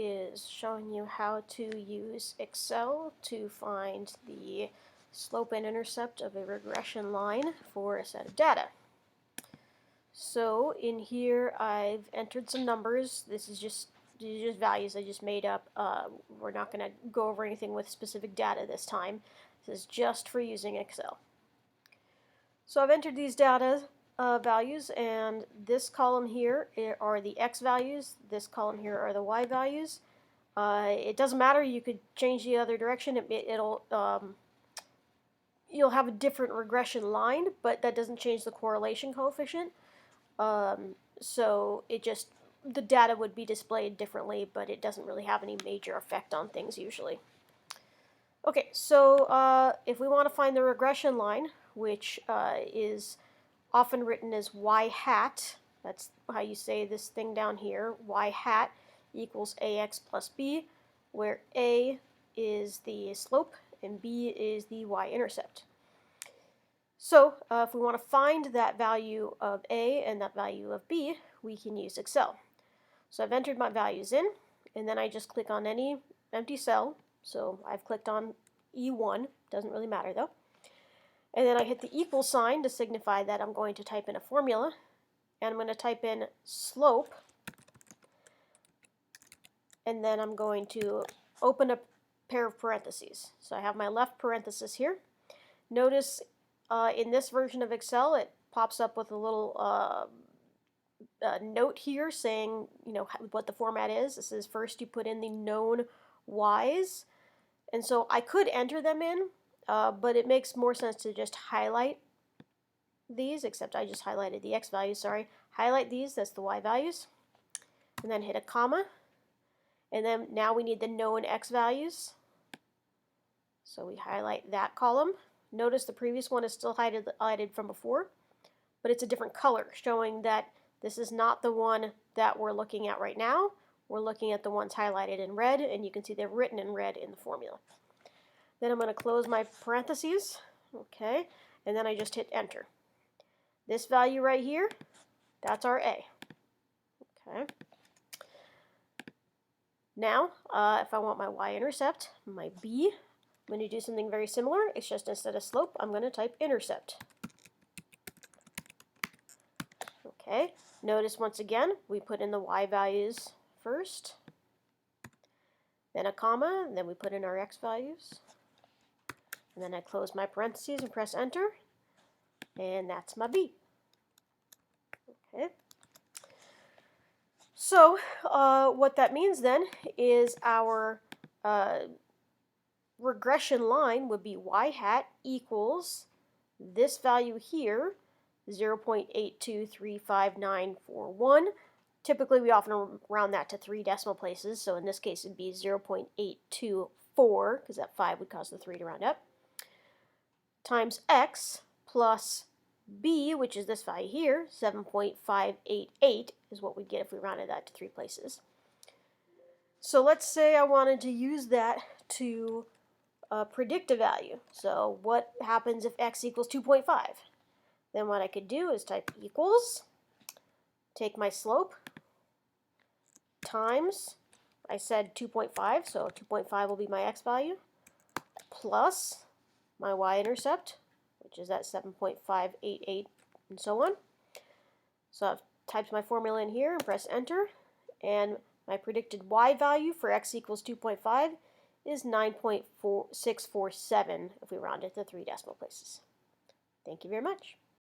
is showing you how to use Excel to find the slope and intercept of a regression line for a set of data. So in here I've entered some numbers. These are just values I just made up. We're not going to go over anything with specific data this time. This is just for using Excel. So I've entered these data values, and this column here are the x values, this column here are the y values. It doesn't matter, you could change the other direction. You'll have a different regression line, but that doesn't change the correlation coefficient. So the data would be displayed differently, but it doesn't really have any major effect on things usually. Okay, so if we want to find the regression line, which is often written as y hat, that's how you say this thing down here, y hat equals ax plus b, where a is the slope and b is the y-intercept. So if we want to find that value of a and that value of b, we can use Excel. So I've entered my values in, and then I just click on any empty cell. So I've clicked on E1, doesn't really matter though. And then I hit the equal sign to signify that I'm going to type in a formula. And I'm going to type in slope. And then I'm going to open a pair of parentheses. So I have my left parenthesis here. Notice in this version of Excel, it pops up with a little note here saying, what the format is. This is first you put in the known y's. And so I could enter them in, but it makes more sense to just highlight these, except I just highlighted the x values, sorry. Highlight these, that's the y values, and then hit a comma. And then now we need the known x values. So we highlight that column. Notice the previous one is still highlighted from before, but it's a different color, showing that this is not the one that we're looking at right now. We're looking at the ones highlighted in red, and you can see they're written in red in the formula. Then I'm going to close my parentheses, okay, and then I just hit enter. This value right here, that's our A. Okay. Now, if I want my y-intercept, my B, I'm going to do something very similar. It's just instead of slope, I'm going to type intercept. Okay, notice once again, we put in the y values first, then a comma, and then we put in our x values. And then I close my parentheses and press enter, and that's my B. Okay. So what that means then is our regression line would be y hat equals this value here, 0.823591. Typically we often round that to 3 decimal places, so in this case it'd be 0.824, because that 5 would cause the 3 to round up, times x plus b, which is this value here, 7.588 is what we'd get if we rounded that to 3 places. So let's say I wanted to use that to predict a value. So what happens if x equals 2.5? Then what I could do is type equals, take my slope, times, I said 2.5, so 2.5 will be my x value, plus my y-intercept, which is at 7.588, and so on. So I've typed my formula in here and press enter, and my predicted y value for x equals 2.5 is 9.647 if we round it to 3 decimal places. Thank you very much.